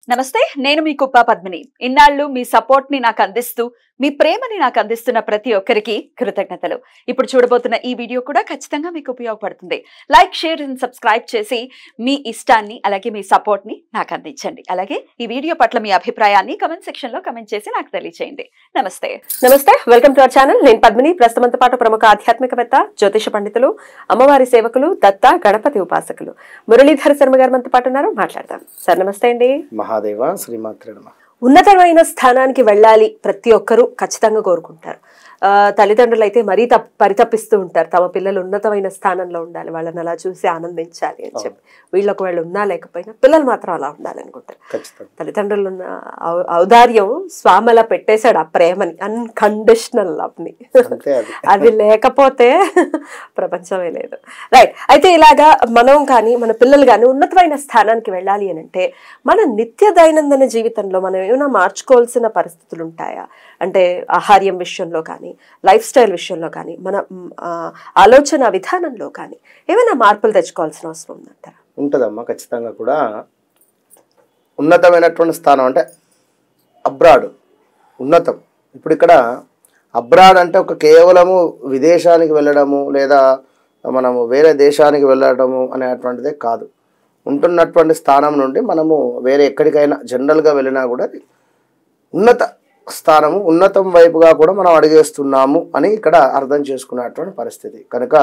నమస్తే, నేను మీ కుప్ప పద్మిని. ఇన్నాళ్ళు మీ సపోర్ట్ ని నాకు అందిస్తూ, మీ ప్రేమని నాకు అందిస్తున్న ప్రతి ఒక్కరికి కృతజ్ఞతలు. ఇప్పుడు చూడబోతున్న ఈ వీడియో కూడా ఖచ్చితంగా మీకు ఉపయోగపడుతుంది. లైక్, షేర్ అండ్ సబ్స్క్రైబ్ చేసి మీ ఇష్టాన్ని అలాగే మీ సపోర్ట్ ని నాకు అందించండి. అలాగే ఈ వీడియో పట్ల మీ అభిప్రాయాన్ని కమెంట్ సెక్షన్ లో కమెంట్ చేసి నాకు తెలియజేయండి. నమస్తే. Welcome to our channel. నేను పద్మిని. ప్రస్తుతంతో పాటు ప్రముఖ ఆధ్యాత్మికవేత్త, జ్యోతిష పండితులు, అమ్మవారి సేవకులు, దత్త గణపతి ఉపాసకులు మురళీధర్ శర్మ గారు మనతో పాటు ఉన్నారు. మాట్లాడదాం. సార్ నమస్తే అండి. మహాదేవ శ్రీమాత్రే నమః. ఉన్నతమైన స్థానానికి వెళ్ళాలి ప్రతి ఒక్కరూ ఖచ్చితంగా కోరుకుంటారు. తల్లిదండ్రులు అయితే మరీ పరితపిస్తూ ఉంటారు, తమ పిల్లలు ఉన్నతమైన స్థానంలో ఉండాలి, వాళ్ళని అలా చూసి ఆనందించాలి అని చెప్పి. వీళ్ళకు వాళ్ళు ఉన్నా లేకపోయినా పిల్లలు మాత్రం అలా ఉండాలి అనుకుంటారు. తల్లిదండ్రులు ఉన్న ఔదార్యం స్వామి అలా పెట్టేశాడు, ఆ ప్రేమని, అన్కండిషనల్ లవ్ ని. అది లేకపోతే ప్రపంచమే లేదు. రైట్. అయితే ఇలాగా మనం కానీ మన పిల్లలు కానీ ఉన్నతమైన స్థానానికి వెళ్ళాలి అని అంటే మన నిత్య దైనందిన జీవితంలో మనం ఏమైనా మార్చుకోవాల్సిన పరిస్థితులు ఉంటాయా? అంటే ఆహార్యం విషయంలో కానీ, లైఫ్ స్టైల్ విషయంలో కానీ, మన ఆలోచన విధానంలో కానీ ఏమైనా మార్పులు తెచ్చుకోవాల్సిన అవసరం ఉందంటారా? ఉంటుందమ్మా, ఖచ్చితంగా కూడా. ఉన్నతమైనటువంటి స్థానం అంటే అబ్రాడ్, ఉన్నతం. ఇప్పుడు ఇక్కడ అబ్రాడ్ అంటే ఒక కేవలము విదేశానికి వెళ్ళడము లేదా మనము వేరే దేశానికి వెళ్ళడము అనేటువంటిదే కాదు. ఉంటున్నటువంటి స్థానం నుండి మనము వేరే ఎక్కడికైనా జనరల్గా వెళ్ళినా కూడా ఉన్నత స్థానము, ఉన్నతం వైపుగా కూడా మనం అడిగేస్తున్నాము అని ఇక్కడ అర్థం చేసుకున్నటువంటి పరిస్థితి. కనుక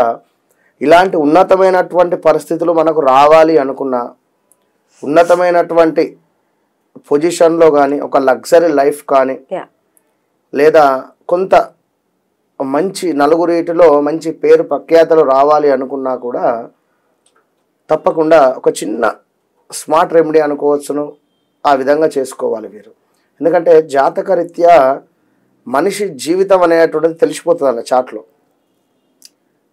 ఇలాంటి ఉన్నతమైనటువంటి పరిస్థితులు మనకు రావాలి అనుకున్న, ఉన్నతమైనటువంటి పొజిషన్లో కానీ, ఒక లగ్జరీ లైఫ్ కానీ, లేదా కొంత మంచి నలుగురిటిలో మంచి పేరు ప్రఖ్యాతలు రావాలి అనుకున్నా కూడా తప్పకుండా ఒక చిన్న స్మార్ట్ రెమెడీ అనుకోవచ్చును, ఆ విధంగా చేసుకోవాలి వీరు. ఎందుకంటే జాతకరీత్యా మనిషి జీవితం అనేటువంటిది తెలిసిపోతుంది అన్న చాట్లో.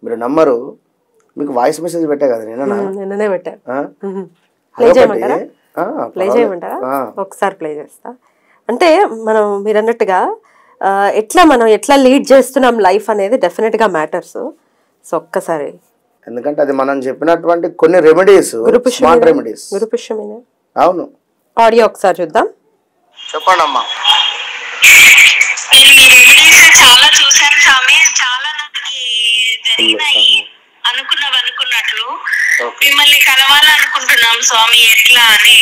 మీరు నమ్మరు, మీకు వాయిస్ మెసేజ్ పెట్టా కదా నిన్ననే పెట్టా. ఒకసారి ప్లే చేస్తా. అంటే మీరు అన్నట్టుగా మనం ఎట్లా లీడ్ చేస్తున్నాం లైఫ్ అనేది డెఫినెట్ గా మ్యాటర్స్. సో ఒక్కసారి, ఎందుకంటే అది మనం చెప్పినటువంటి కొన్ని రెమెడీస్, స్మార్ట్ రెమెడీస్. గురుపుష్యమేనా? అవును. ఆడియో ఒకసారి చూద్దాం. చెప్పండి అమ్మా. చాలా చూసాను స్వామి, చాలా జరిగినాయి అనుకున్నట్లు. మిమ్మల్ని కలవాలనుకుంటున్నాం స్వామి, ఎట్లా అని.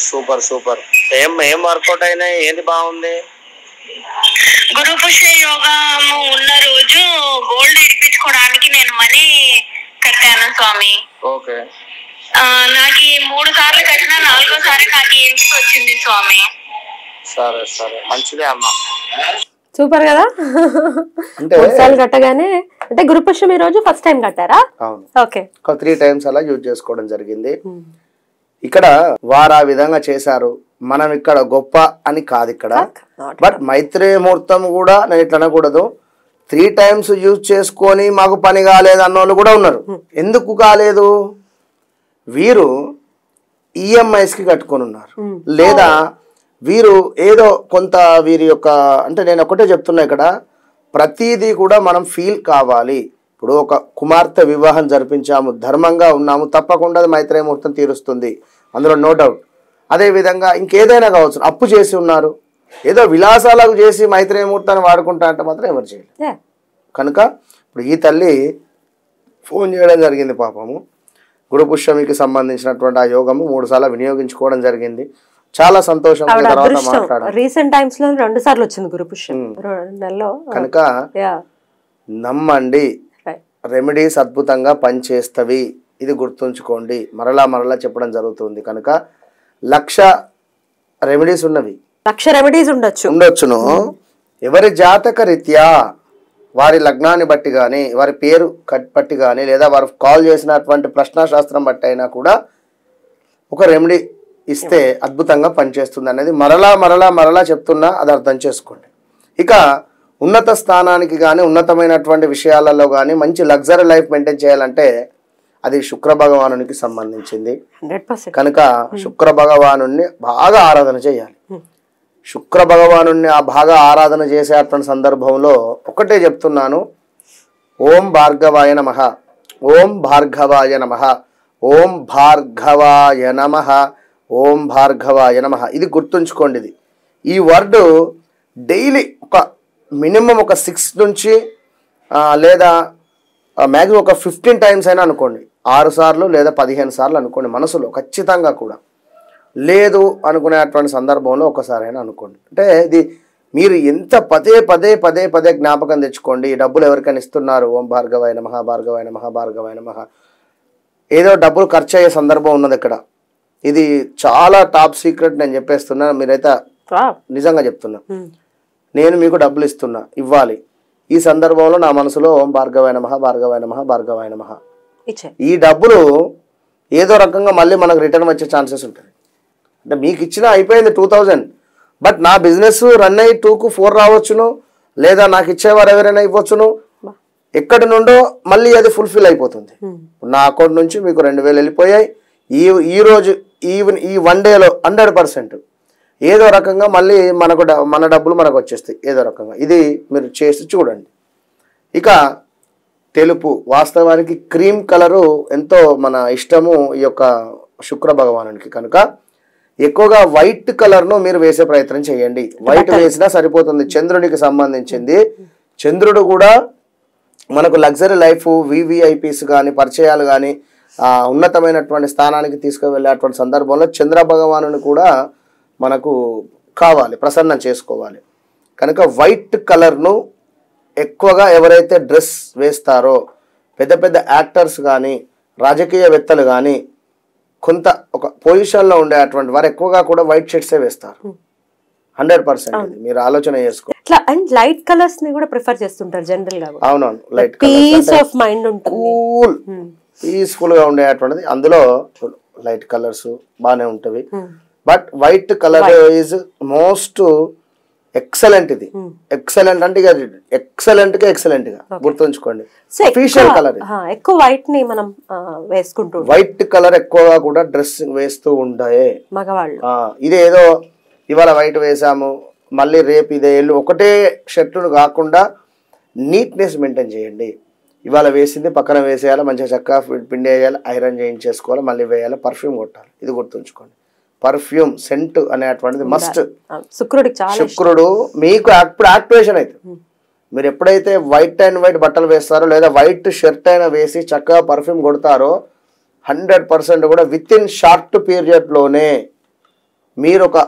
Super super. ఏం వర్కౌట్ అయినాయి? ఏది బాగుంది? గురుపుష్య యోగము ఉన్న రోజు గోల్డ్ ఇప్పించుకోవడానికి నేను మనీ కట్టాను స్వామి. ఓకే. నాకు 3 సార్లు కట్టినా 4వ సారి నాకు ఇంటికి వచ్చింది స్వామి. సరే సరే, మంచిదే అమ్మా. సూపర్ కదా. 3 సార్లు కట్టగానే, అంటే గురుపుష్యం ఈ రోజు ఫస్ట్ టైం కట్టారా? అవును. ఓకే. 3 టైమ్స్ అలా యూజ్ చేసుకోవడం జరిగింది. ఇక్కడ వారు ఆ విధంగా చేశారు, మనం ఇక్కడ గొప్ప అని కాదు ఇక్కడ. బట్ మైత్రేయ ముహూర్తం కూడా నేను ఇట్లా అనకూడదు. 3 టైమ్స్ యూజ్ చేసుకొని మాకు పని కాలేదు అన్నోళ్ళు కూడా ఉన్నారు. ఎందుకు కాలేదు? వీరు ఈఎంఐస్కి కట్టుకొని ఉన్నారు, లేదా వీరు ఏదో కొంత వీరి యొక్క, అంటే నేను ఒకటే చెప్తున్నా, ఇక్కడ ప్రతిదీ కూడా మనం ఫీల్ కావాలి. ఇప్పుడు ఒక కుమార్తె వివాహం జరిపించాము, ధర్మంగా ఉన్నాము, తప్పకుండా మైత్రేయ ముహూర్తం తీరుస్తుంది, అందులో నో డౌట్. అదేవిధంగా ఇంకేదైనా కావచ్చు, అప్పు చేసి ఉన్నారు, ఏదో విలాసాలకు చేసి మైత్రేయ ముహూర్తాన్ని వాడుకుంటా అంటే మాత్రం ఎవరు చేయలేదు. కనుక ఇప్పుడు ఈ తల్లి ఫోన్ చేయడం జరిగింది, పాపము గురుపుష్యమికి సంబంధించినటువంటి ఆ యోగము 3 సార్లు వినియోగించుకోవడం జరిగింది. చాలా సంతోషం. రీసెంట్ టైమ్స్ లో 2 సార్లు వచ్చింది గురుపుష్యం నెలలో. కనుక నమ్మండి, రెమెడీస్ అద్భుతంగా పనిచేస్తవి, ఇది గుర్తుంచుకోండి. మరలా చెప్పడం జరుగుతుంది. కనుక 1,00,000 రెమెడీస్ ఉన్నవి, 1,00,000 రెమెడీస్ ఉండొచ్చును. ఎవరి జాతక రీత్యా, వారి లగ్నాన్ని బట్టి కానీ, వారి పేరు బట్టి కానీ, లేదా వారు కాల్ చేసినటువంటి ప్రశ్నాశాస్త్రం బట్టి అయినా కూడా ఒక రెమెడీ ఇస్తే అద్భుతంగా పనిచేస్తుంది అనేది మరలా చెప్తున్నా, అది అర్థం చేసుకోండి. ఇక ఉన్నత స్థానానికి కానీ, ఉన్నతమైనటువంటి విషయాలలో కానీ మంచి లగ్జరీ లైఫ్ మెయింటైన్ చేయాలంటే అది శుక్ర భగవానునికి సంబంధించింది. కనుక శుక్ర భగవానుని బాగా ఆరాధన చేయాలి. శుక్ర భగవానుని ఆ బాగా ఆరాధన చేసేటువంటి సందర్భంలో ఒకటే చెప్తున్నాను, ఓం భార్గవాయ నమః, ఓం భార్గవాయ నమః, ఓం భార్గవాయ నమః, ఓం భార్గవాయ నమః. ఇది గుర్తుంచుకోండి. ఇది ఈ వర్డ్ డైలీ ఒక మినిమం ఒక 6 నుంచి లేదా మ్యాక్సిమం ఒక 15 టైమ్స్ అయినా అనుకోండి. 6 సార్లు లేదా 15 సార్లు అనుకోండి మనసులో ఖచ్చితంగా కూడా. లేదు అనుకునేటువంటి సందర్భంలో ఒకసారైనా అనుకోండి. అంటే ఇది మీరు ఎంత పదే పదే పదే పదే జ్ఞాపకం తెచ్చుకోండి. ఈ డబ్బులు ఎవరికైనా ఇస్తున్నారు, ఓం భార్గవాయ నమః భార్గవాయ నమః భార్గవాయ నమః. ఏదో డబ్బులు ఖర్చు అయ్యే సందర్భం ఉన్నది ఇక్కడ. ఇది చాలా టాప్ సీక్రెట్ నేను చెప్పేస్తున్నా. మీరైతే నిజంగా చెప్తున్నా, నేను మీకు డబ్బులు ఇస్తున్నా, ఇవ్వాలి. ఈ సందర్భంలో నా మనసులో ఓం భార్గవాయ నమః భార్గవాయ నమః భార్గవాయ నమః. ఈ డబ్బులు ఏదో రకంగా మళ్ళీ మనకు రిటర్న్ వచ్చే ఛాన్సెస్ ఉంటుంది. అంటే మీకు ఇచ్చిన అయిపోయింది 2000, బట్ నా బిజినెస్ రన్ అయ్యి 2కు 4 రావచ్చును, లేదా నాకు ఇచ్చేవారు ఎవరైనా ఇవ్వచ్చును. ఎక్కడి నుండో మళ్ళీ అది ఫుల్ఫిల్ అయిపోతుంది. నా అకౌంట్ నుంచి మీకు 2000 వెళ్ళిపోయాయి. ఈ రోజు ఈ 1 డేలో 100% ఏదో రకంగా మళ్ళీ మన డబ్బులు మనకు వచ్చేస్తాయి ఏదో రకంగా. ఇది మీరు చేసి చూడండి. ఇక తెలుపు, వాస్తవానికి క్రీమ్ కలరు ఎంతో మన ఇష్టము ఈ యొక్క శుక్ర భగవానునికి. కనుక ఎక్కువగా వైట్ కలర్ను మీరు వేసే ప్రయత్నం చేయండి. వైట్ వేసినా సరిపోతుంది. చంద్రునికి సంబంధించింది. చంద్రుడు కూడా మనకు లగ్జరీ లైఫ్, వివిఐపీస్ కానీ పరిచయాలు కానీ ఉన్నతమైనటువంటి స్థానానికి తీసుకువెళ్ళేటువంటి సందర్భంలో చంద్ర భగవానుని కూడా మనకు కావాలి, ప్రసన్నం చేసుకోవాలి. కనుక వైట్ కలర్ను ఎక్కువగా ఎవరైతే డ్రెస్ వేస్తారో, పెద్ద పెద్ద యాక్టర్స్ కానీ రాజకీయవేత్తలు కానీ కొంత ఒక పొజిషన్లో ఉండేటువంటి వారు ఎక్కువగా కూడా వైట్ షర్ట్సే వేస్తారు. 100% మీరు ఆలోచన చేసుకో. అండ్ లైట్ కలర్స్ ని కూడా ప్రిఫర్ చేస్తుంటారు జనరల్ గా. అవునవును, లైట్ పీస్ ఆఫ్ మైండ్ ఉంటుంది, కూల్ పీస్ఫుల్ గా ఉండేటువంటిది. అందులో లైట్ కలర్స్ బాగానే ఉంటవి. But white colour is most excellent. ఇది ఎక్సలెంట్ అంటే ఇక ఎక్సలెంట్ గా గుర్తుంచుకోండి. అఫీషియల్ కలర్ ఎక్కువ వైట్ ని మనం వేసుకుంటూ, వైట్ కలర్ ఎక్కువగా కూడా డ్రెస్ వేస్తూ ఉంటాయి మగవాళ్ళు. ఇది ఏదో ఇవాళ వైట్ వేసాము మళ్ళీ రేపు ఇదే ఒకటే షర్టును కాకుండా నీట్నెస్ మెయింటైన్ చేయండి. ఇవాళ వేసింది పక్కన వేసేయాలి, మంచిగా చక్కగా పిండి వేయాలి, ఐరన్ చేయించేసుకోవాలి, మళ్ళీ వేయాలి, పర్ఫ్యూమ్ కొట్టాలి. ఇది గుర్తుంచుకోండి. పర్ఫ్యూమ్ సెంట్ అనేటువంటిది మస్ట్. శుక్రుడు మీకు ఇప్పుడు యాక్టివేషన్ అవుతుంది. మీరు ఎప్పుడైతే వైట్ అండ్ వైట్ బట్టలు వేస్తారో లేదా వైట్ షర్ట్ అయినా వేసి చక్కగా పర్ఫ్యూమ్ కొడతారో 100% కూడా విత్ ఇన్ షార్ట్ పీరియడ్లోనే మీరు ఒక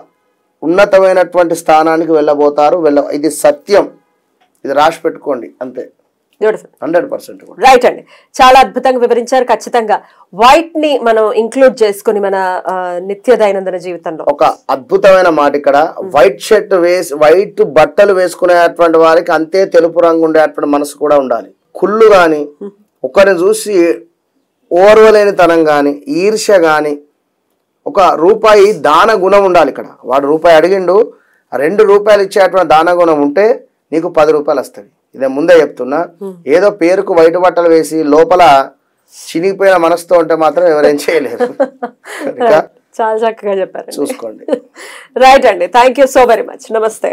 ఉన్నతమైనటువంటి స్థానానికి వెళ్ళబోతారు. ఇది సత్యం, ఇది రాసి పెట్టుకోండి అంతే. 100% రైట్ అండి, చాలా అద్భుతంగా వివరించారు. ఖచ్చితంగా వైట్ ని మనం ఇంక్లూడ్ చేసుకుని మన నిత్య దైనందిన జీవితంలో. ఒక అద్భుతమైన మాట ఇక్కడ, వైట్ షర్ట్ వేసి వైట్ బట్టలు వేసుకునేటువంటి వారికి అంతే తెలుపు రంగు ఉండేటువంటి మనసు కూడా ఉండాలి. కుళ్ళు గాని, ఒకరిని చూసి ఓర్వలేని తనం గాని, ఈర్ష్య గాని, ఒక రూపాయి దాన గుణం ఉండాలి. ఇక్కడ వాడు రూపాయి అడిగిండు, 2 రూపాయలు ఇచ్చేటువంటి దాన గుణం ఉంటే నీకు 10 రూపాయలు వస్తాయి. ఇదే ముందే చెప్తున్నా. ఏదో పేరుకు వైట్ బట్టలు వేసి లోపల చినిగిపోయిన మనసుతో ఉంటే మాత్రం ఎవరేం చేయలేరు. చాలా చక్కగా చెప్పారు, చూసుకోండి. రైట్ అండి, thank you so very much. నమస్తే.